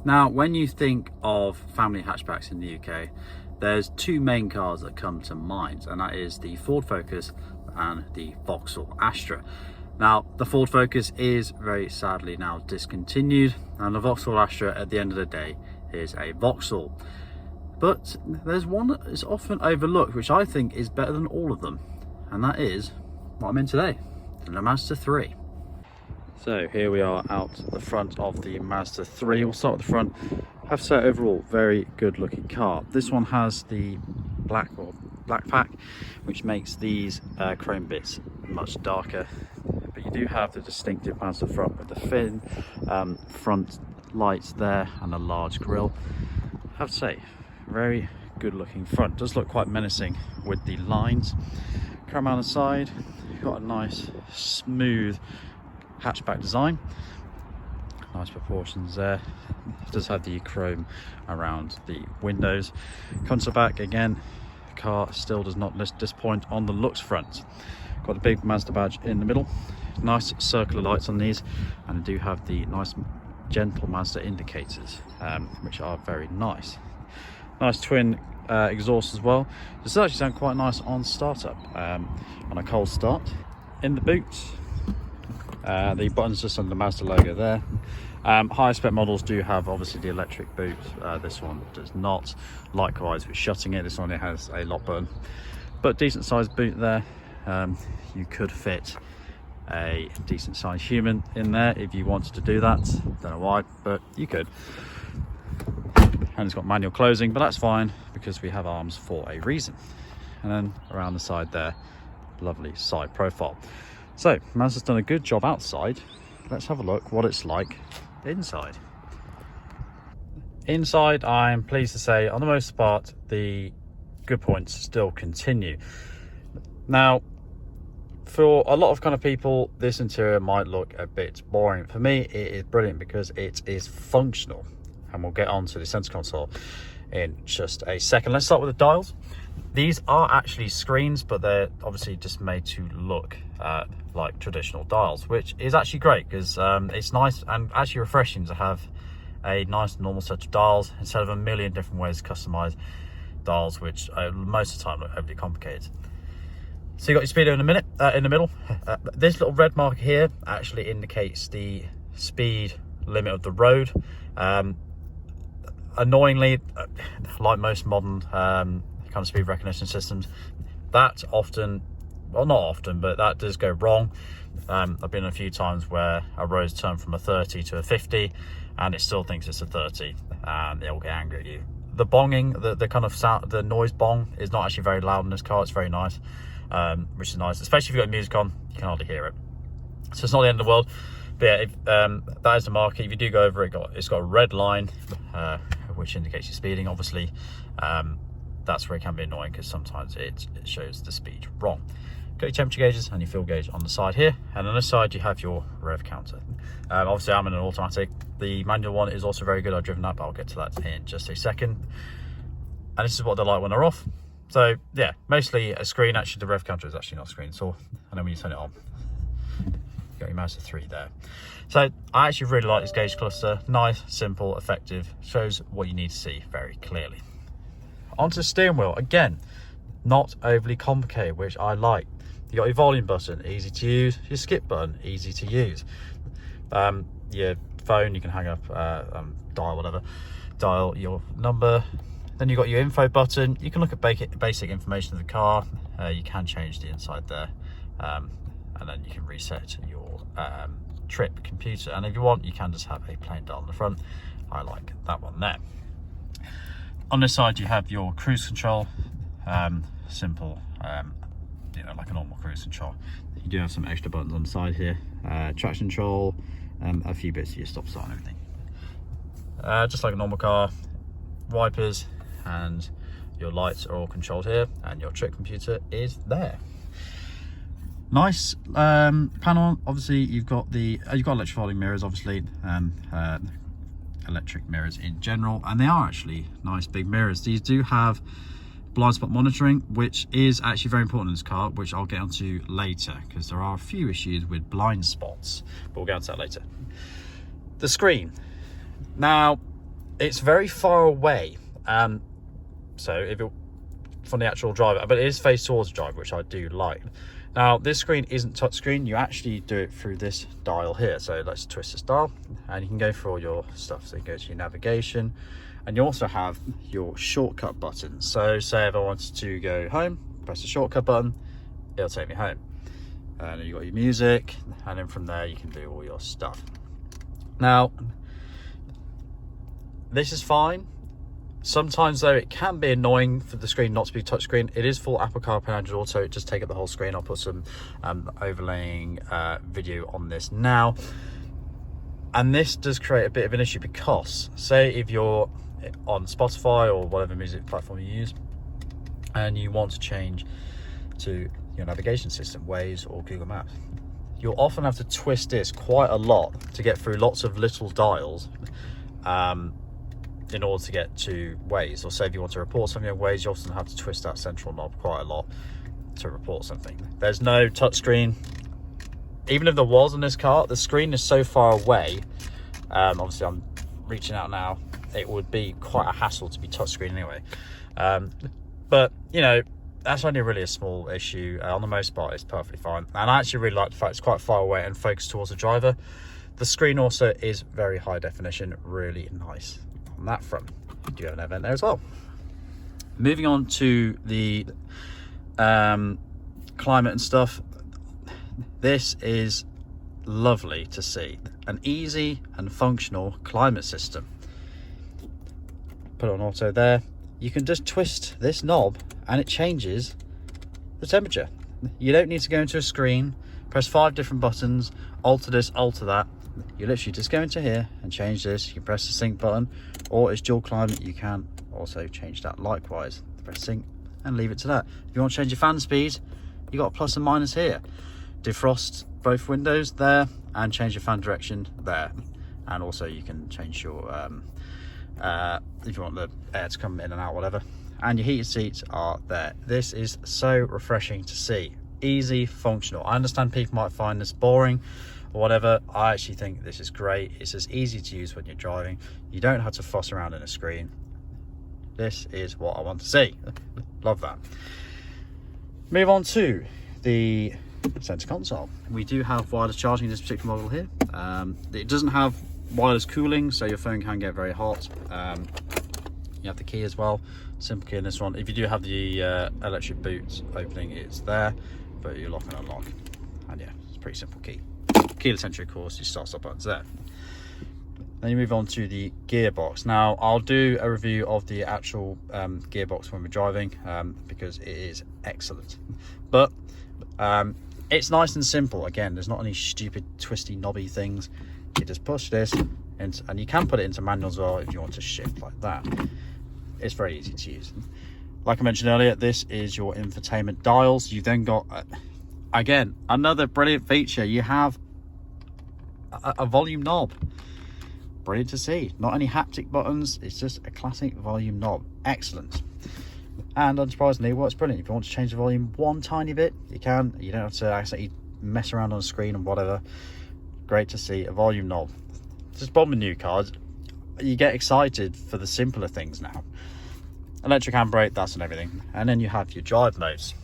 Now, when you think of family hatchbacks in the UK, there's two main cars that come to mind, and that is the Ford Focus and the Vauxhall Astra. Now, the Ford Focus is very sadly now discontinued, and the Vauxhall Astra at the end of the day is a Vauxhall. But there's one that is often overlooked, which I think is better than all of them, and that is what I'm in today, the Mazda 3. So here we are out the front of the Mazda 3. We'll start at the front. I have to say, overall, very good looking car. This one has the black pack, which makes these chrome bits much darker. But you do have the distinctive Mazda front with the thin front lights there and a large grille. I have to say, very good looking front. Does look quite menacing with the lines. Come around the side, you've got a nice smooth hatchback design, nice proportions there. It does have the chrome around the windows. Console back again, the car still does not disappoint on the looks front. Got the big Mazda badge in the middle, nice circular lights on these, and I do have the nice gentle Mazda indicators, which are very nice. Nice twin exhaust as well. This actually sound quite nice on startup, on a cold start. In the boot, the buttons just under the Mazda logo there. Higher spec models do have obviously the electric boot. This one does not. Likewise with shutting it, this one it has a lock button, but decent sized boot there. You could fit a decent sized human in there if you wanted to do that. Don't know why, but you could. And it's got manual closing, but that's fine because we have arms for a reason. And then around the side there, lovely side profile. So Mazda's done a good job outside. Let's have a look what it's like inside. Inside, I'm pleased to say, on the most part, the good points still continue. Now, for a lot of kind of people, this interior might look a bit boring. For me, it is brilliant because it is functional. And we'll get on to the center console in just a second. Let's start with the dials. These are actually screens, but they're obviously just made to look like traditional dials, which is actually great because it's nice and actually refreshing to have a nice normal set of dials instead of a million different ways to customize dials, which most of the time look overly complicated. So you got your speedo in the middle. This little red mark here actually indicates the speed limit of the road. Annoyingly, like most modern kind of speed recognition systems, that often, well, not often, but that does go wrong. I've been a few times where a road's turned from a 30 to a 50 and it still thinks it's a 30 and it will get angry at you. The bonging, the kind of sound, the noise bong is not actually very loud in this car. It's very nice, which is nice, especially if you've got music on, you can hardly hear it. So it's not the end of the world. But yeah, that is the marker. If you do go over it, it's got a red line, which indicates you're speeding. Obviously, that's where it can be annoying because sometimes it shows the speed wrong. Got your temperature gauges and your fuel gauge on the side here, and on this side you have your rev counter. Obviously, I'm in an automatic. The manual one is also very good. I've driven that, but I'll get to that in just a second. And this is what they're like when they're off. So yeah, mostly a screen. Actually, the rev counter is actually not a screen, so and then when you turn it on, got your Mazda 3 there. So I actually really like this gauge cluster. Nice, simple, effective, shows what you need to see very clearly. Onto the steering wheel, again, not overly complicated, which I like. You got your volume button, easy to use. Your skip button, easy to use. Your phone, you can hang up, dial your number. Then you've got your info button. You can look at basic information of the car. You can change the inside there. And then you can reset your trip computer, and if you want you can just have a plain dial on the front. I like that one there. On this side you have your cruise control, simple, like a normal cruise control. You do have some extra buttons on the side here, traction control, a few bits of your stop start and everything, just like a normal car. Wipers and your lights are all controlled here, and your trip computer is there. Nice panel. Obviously you've got electric folding mirrors, obviously, electric mirrors in general, and they are actually nice big mirrors. These do have blind spot monitoring, which is actually very important in this car, which I'll get onto later because there are a few issues with blind spots, but we'll get onto that later. The screen. Now, it's very far away. So if it from the actual driver, but it is faced towards the driver, which I do like. Now this screen isn't touchscreen, you actually do it through this dial here. So let's twist this dial and you can go through all your stuff. So you go to your navigation, and you also have your shortcut buttons. So say if I wanted to go home, press the shortcut button, it'll take me home. And then you've got your music, and then from there you can do all your stuff. Now this is fine. Sometimes though it can be annoying for the screen not to be touchscreen. It is full Apple CarPlay and Android Auto. It does take up the whole screen. I'll put some overlaying video on this now. And this does create a bit of an issue because say if you're on Spotify or whatever music platform you use and you want to change to your navigation system, Waze or Google Maps, you'll often have to twist this quite a lot to get through lots of little dials in order to get to Waze. Or say if you want to report something on Waze, you often have to twist that central knob quite a lot to report something. There's no touchscreen. Even if there was in this car, the screen is so far away. Obviously I'm reaching out now, it would be quite a hassle to be touchscreen anyway. But you know, that's only really a small issue. On the most part it's perfectly fine, and I actually really like the fact it's quite far away and focused towards the driver. The screen also is very high definition, really nice on that front. You do have an event there as well. Moving on to the climate and stuff, this is lovely to see. An easy and functional climate system. Put it on auto there. You can just twist this knob and it changes the temperature. You don't need to go into a screen, press 5 different buttons, alter this, alter that. You literally just go into here and change this. You can press the sync button, or it's dual climate, you can also change that likewise. Press sync and leave it to that. If you want to change your fan speed, you got a plus and minus here. Defrost both windows there and change your fan direction there. And also you can change your if you want the air to come in and out, whatever. And your heated seats are there. This is so refreshing to see. Easy, functional. I understand people might find this boring or whatever. I actually think this is great. It's as easy to use when you're driving. You don't have to fuss around in a screen. This is what I want to see. Love that. Move on to the center console. We do have wireless charging in this particular model here. It doesn't have wireless cooling, so your phone can get very hot. You have the key as well, simple key in this one. If you do have the electric boot opening, it's there, but you lock and unlock, and yeah, it's a pretty simple key. Keyless entry, of course, your start-stop buttons there. Then you move on to the gearbox. Now I'll do a review of the actual gearbox when we're driving, because it is excellent. But it's nice and simple. Again, there's not any stupid twisty knobby things. You just push this and you can put it into manual as well if you want to shift like that. It's very easy to use. Like I mentioned earlier, this is your infotainment dials. You've then got again another brilliant feature. You have a volume knob. Brilliant to see. Not any haptic buttons, it's just a classic volume knob. Excellent. And unsurprisingly, it works brilliant. If you want to change the volume one tiny bit, you can. You don't have to accidentally mess around on the screen and whatever. Great to see a volume knob. Just bombing new cars, you get excited for the simpler things now. Electric handbrake, that's and everything. And then you have your drive modes.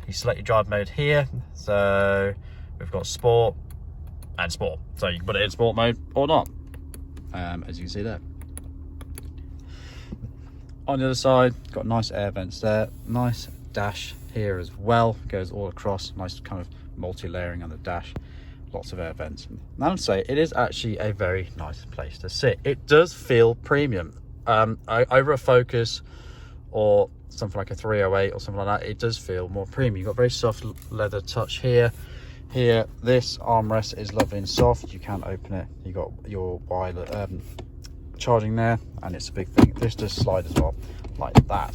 You select your drive mode here. So we've got sport and sport. So you can put it in sport mode or not, as you can see there. On the other side, got nice air vents there. Nice dash here as well. Goes all across. Nice kind of multi-layering on the dash. Lots of air vents. And I would say it is actually a very nice place to sit. It does feel premium. Over a Focus or something like a 308 or something like that, it does feel more premium. You've got very soft leather touch here. Here, this armrest is lovely and soft. You can open it. You got your wireless charging there, and it's a big thing. This does slide as well, like that.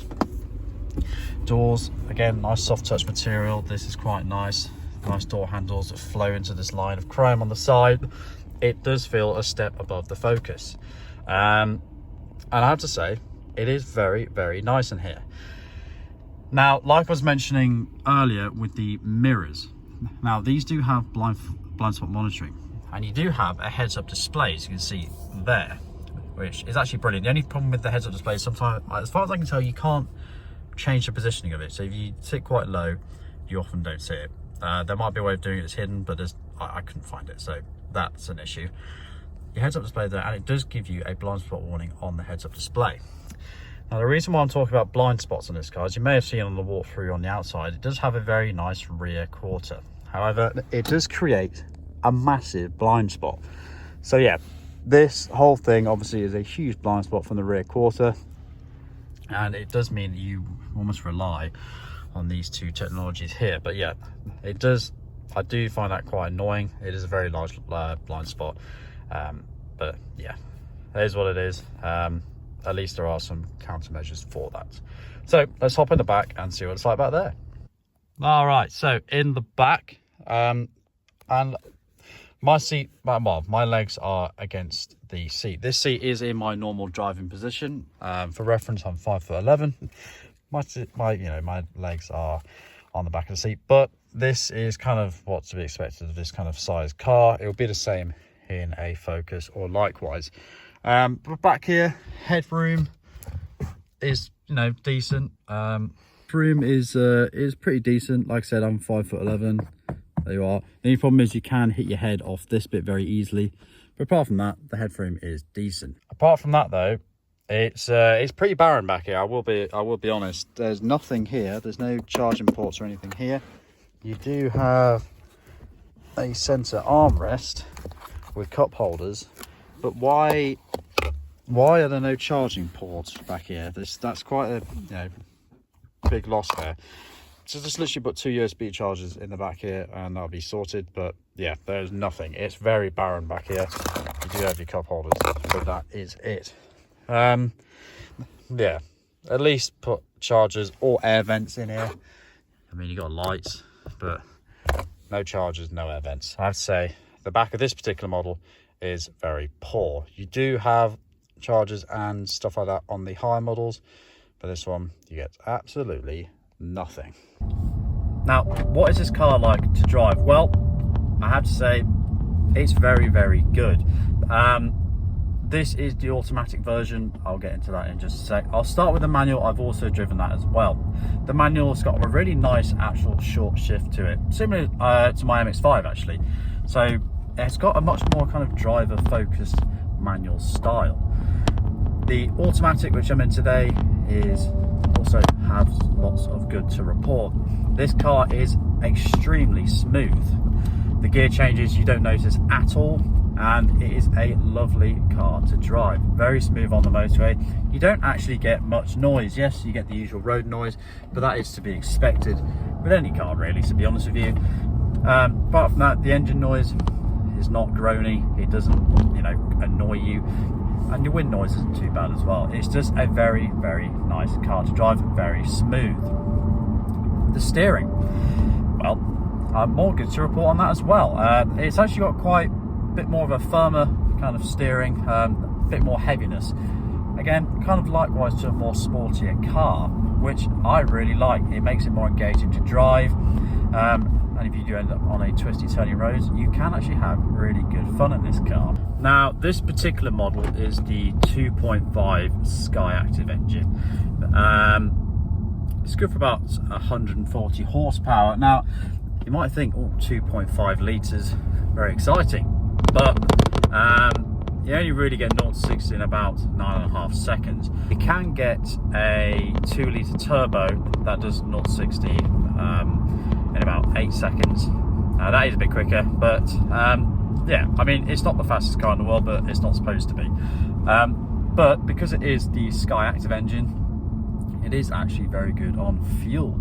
Doors, again, nice soft touch material. This is quite nice. Nice door handles that flow into this line of chrome on the side. It does feel a step above the Focus. And I have to say, it is very, very nice in here. Now, like I was mentioning earlier with the mirrors, now these do have blind spot monitoring, and you do have a heads-up display, as you can see there. which is actually brilliant. The only problem with the heads-up display is sometimes, as far as I can tell, you can't change the positioning of it. So if you sit quite low, you often don't see it. There might be a way of doing it that's hidden, but I couldn't find it, so that's an issue. Your heads-up display there, and it does give you a blind spot warning on the heads-up display. Now, the reason why I'm talking about blind spots on this car, as you may have seen on the walkthrough on the outside, it does have a very nice rear quarter. However, it does create a massive blind spot. So yeah, this whole thing obviously is a huge blind spot from the rear quarter, and it does mean that you almost rely on these two technologies here. But yeah, it does, I do find that quite annoying. It is a very large blind spot, but yeah, it is what it is. At least there are some countermeasures for that. So let's hop in the back and see what it's like back there. All right, so in the back, and my seat, well, my legs are against the seat. This seat is in my normal driving position. For reference, I'm 5'11". My legs are on the back of the seat, but this is kind of what's to be expected of this kind of size car. It will be the same in a Focus or likewise. But back here, headroom is decent. Room is pretty decent. Like I said, I'm 5'11". There you are. The only problem is you can hit your head off this bit very easily, but apart from that, the headroom is decent. Apart from that though, it's pretty barren back here. I will be honest. There's nothing here. There's no charging ports or anything here. You do have a centre armrest with cup holders, but why are there no charging ports back here? That's quite a big loss there. So just literally put 2 USB chargers in the back here and that'll be sorted. But yeah, there's nothing. It's very barren back here. You do have your cup holders, but that is it. Yeah, at least put chargers or air vents in here. I mean, you got lights, but no chargers, no air vents. I have to say, the back of this particular model is very poor. You do have chargers and stuff like that on the higher models, but this one you get absolutely nothing. Now, what is this car like to drive? Well, I have to say it's very, very good. This is the automatic version. I'll get into that in just a sec. I'll start with the manual. I've also driven that as well. The manual's got a really nice actual short shift to it, similar to my MX-5 actually. So it's got a much more kind of driver focused manual style. The automatic, which I'm in today, also has lots of good to report. This car is extremely smooth. The gear changes you don't notice at all, and it is a lovely car to drive. Very smooth on the motorway. You don't actually get much noise. Yes, you get the usual road noise, but that is to be expected with any car really, to be honest with you. Apart from that, the engine noise is not groany. It doesn't annoy you, and your wind noise isn't too bad as well. It's just a very, very nice car to drive, very smooth. The steering, well, more good to report on that as well. It's actually got quite a bit more of a firmer kind of steering, a bit more heaviness. Again, kind of likewise to a more sportier car, which I really like. It makes it more engaging to drive. And if you do end up on a twisty turny roads, you can actually have really good fun in this car. Now, this particular model is the 2.5 Sky Active engine. It's good for about 140 horsepower. Now, you might think, oh, 2.5 litres, very exciting. But you only really get 0 to 60 in about 9.5 seconds. You can get a 2-litre turbo that does 0 to 60 in about 8 seconds. That is a bit quicker, but yeah, I mean, it's not the fastest car in the world, but it's not supposed to be. But because it is the Sky Active engine, it is actually very good on fuel.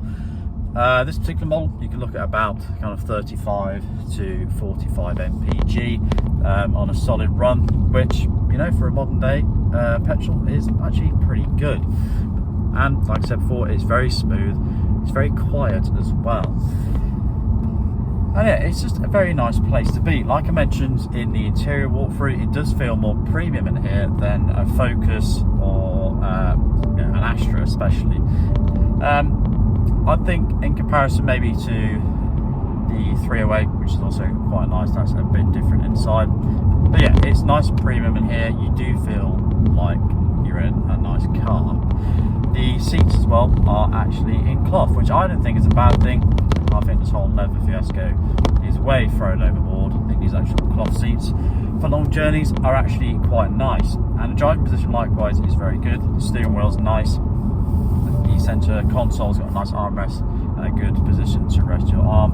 This particular model, you can look at about kind of 35 to 45 mpg on a solid run, which, for a modern day petrol is actually pretty good. And like I said before, it's very smooth, it's very quiet as well. And yeah, it's just a very nice place to be. Like I mentioned in the interior walkthrough, it does feel more premium in here than a Focus or an Astra especially. I think in comparison maybe to the 308, which is also quite nice, that's a bit different inside. But yeah, it's nice and premium in here. You do feel like you're in a nice car. The seats as well are actually in cloth, which I don't think is a bad thing. I think this whole leather fiasco is way thrown overboard. I think these actual cloth seats for long journeys are actually quite nice, and the driving position likewise is very good. The steering wheel's nice. The centre console's got a nice armrest and a good position to rest your arm,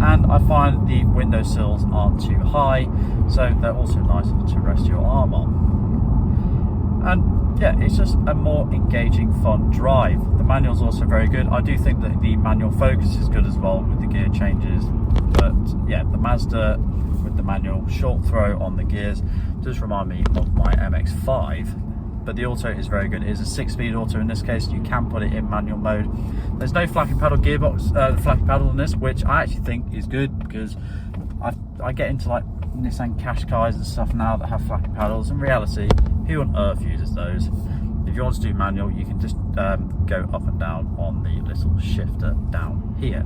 and I find the window sills aren't too high, so they're also nice to rest your arm on. And yeah, it's just a more engaging, fun drive. The manual's also very good. I do think that the manual focus is good as well with the gear changes, but yeah, the Mazda with the manual short throw on the gears does remind me of my MX-5. But the auto is very good. It is a 6-speed auto in this case. You can put it in manual mode. There's no flappy paddle gearbox, flappy paddle in this, which I actually think is good, because I get into like Nissan Qashqais and stuff now that have flappy paddles. In reality, who on earth uses those? If you want to do manual, you can just go up and down on the little shifter down here.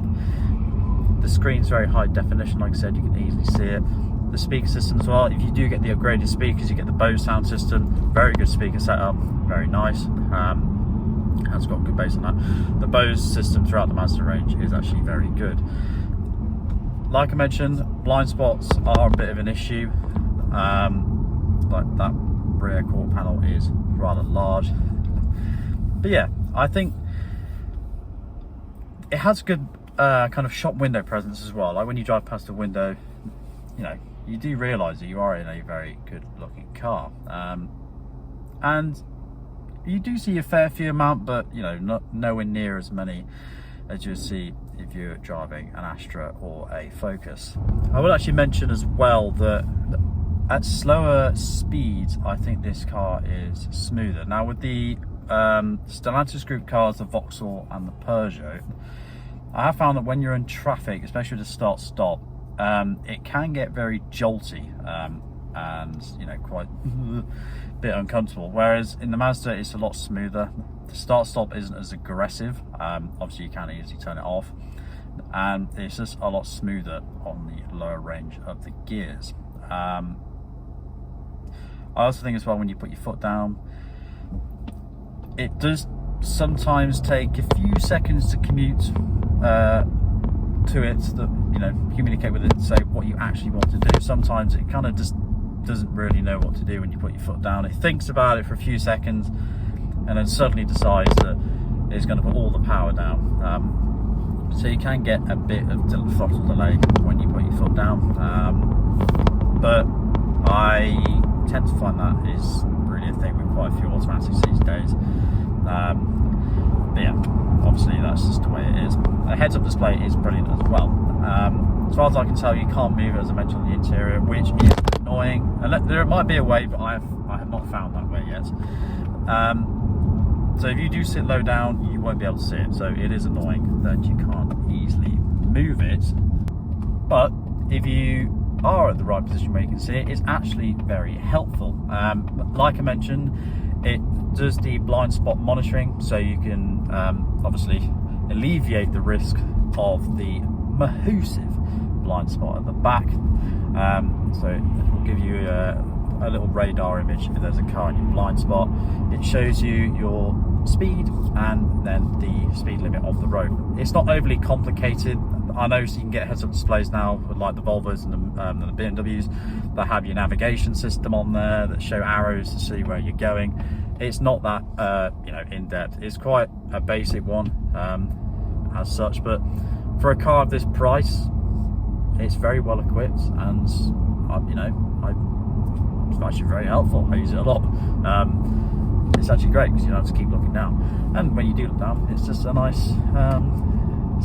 The screen's very high definition, like I said, you can easily see it. The speaker system as well, if you do get the upgraded speakers, you get the Bose sound system. Very good speaker setup, very nice. Has got good bass on that. The Bose system throughout the Mazda range is actually very good. Like I mentioned, blind spots are a bit of an issue. Like that rear quarter panel is rather large. But yeah, I think it has good kind of shop window presence as well. Like when you drive past the window, you know, you do realise that you are in a very good looking car, and you do see a fair few amount, but you know, not nowhere near as many as you'll see if you're driving an Astra or a Focus. I will actually mention as well that at slower speeds, I think this car is smoother. Now with the Stellantis group cars, the Vauxhall and the Peugeot, I have found that when you're in traffic, especially with the start-stop, it can get very jolty and you know, quite a bit uncomfortable, whereas in the Mazda it's a lot smoother. The start-stop isn't as aggressive. Obviously you can easily turn it off, and it's just a lot smoother on the lower range of the gears. I also think as well, when you put your foot down, it does sometimes take a few seconds to commute to it, that, you know, communicate with it and say what you actually want to do. Sometimes it kind of just doesn't really know what to do when you put your foot down. It thinks about it for a few seconds and then suddenly decides that it's going to put all the power down. So you can get a bit of throttle delay when you put your foot down, but I tend to find that is really a thing with quite a few automatics these days. But yeah, obviously that's just the way it is. The heads-up display is brilliant as well. As far as I can tell, you can't move it, as I mentioned, on the interior, which is annoying. And there might be a way, but I have not found that way yet. So if you do sit low down, you won't be able to see it. So it is annoying that you can't easily move it. But if you are at the right position where you can see it, it's actually very helpful. Like I mentioned, it does the blind spot monitoring, so you can obviously alleviate the risk of the massive blind spot at the back. So it will give you a little radar image if there's a car in your blind spot. It shows you your speed and then the speed limit of the road. It's not overly complicated. I know you can get heads-up displays now with like the Volvos and the BMWs that have your navigation system on there that show arrows to see where you're going. It's not that you know, in depth. It's quite a basic one as such, but for a car of this price, it's very well equipped, and you know, it's actually very helpful. I use it a lot. It's actually great because you don't have to keep looking down, and when you do look down, it's just a nice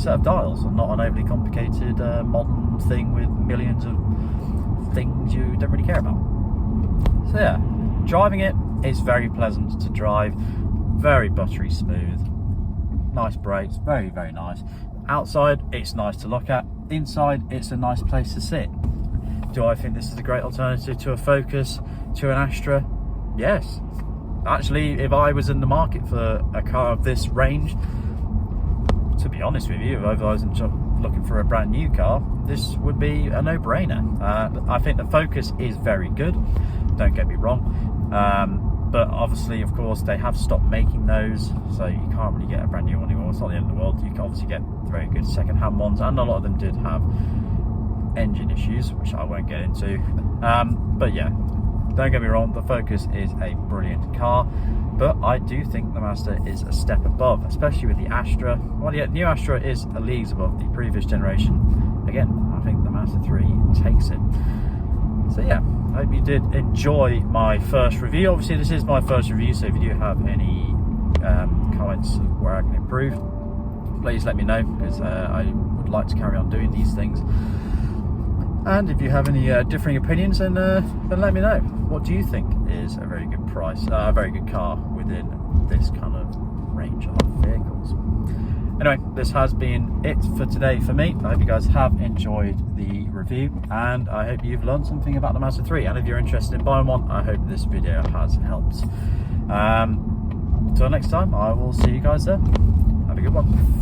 set of dials and not an overly complicated modern thing with millions of things you don't really care about. So yeah, driving it is very pleasant to drive, very buttery smooth, nice brakes, very, very nice. Outside, it's nice to look at. Inside, it's a nice place to sit. Do I think this is a great alternative to a Focus, to an Astra? Yes. Actually, if I was in the market for a car of this range, to be honest with you, if I wasn't looking for a brand new car, this would be a no-brainer. I think the Focus is very good, don't get me wrong, but obviously, of course, they have stopped making those, so you can't really get a brand new one anymore. It's not the end of the world. You can obviously get very good second-hand ones, and a lot of them did have engine issues, which I won't get into. But yeah, don't get me wrong, the Focus is a brilliant car, but I do think the Mazda is a step above, especially with the Astra. Well, yeah, new Astra is a leagues above the previous generation. Again, I think the Mazda 3 takes it. So yeah, I hope you did enjoy my first review. Obviously, this is my first review, so if you do have any comments where I can improve, please let me know, because I would like to carry on doing these things. And if you have any differing opinions, then let me know. What do you think is a very good price, a very good car within this kind of range of vehicles? Anyway, this has been it for today for me. I hope you guys have enjoyed the review, and I hope you've learned something about the Mazda 3. And if you're interested in buying one, I hope this video has helped. Until next time, I will see you guys there. Have a good one.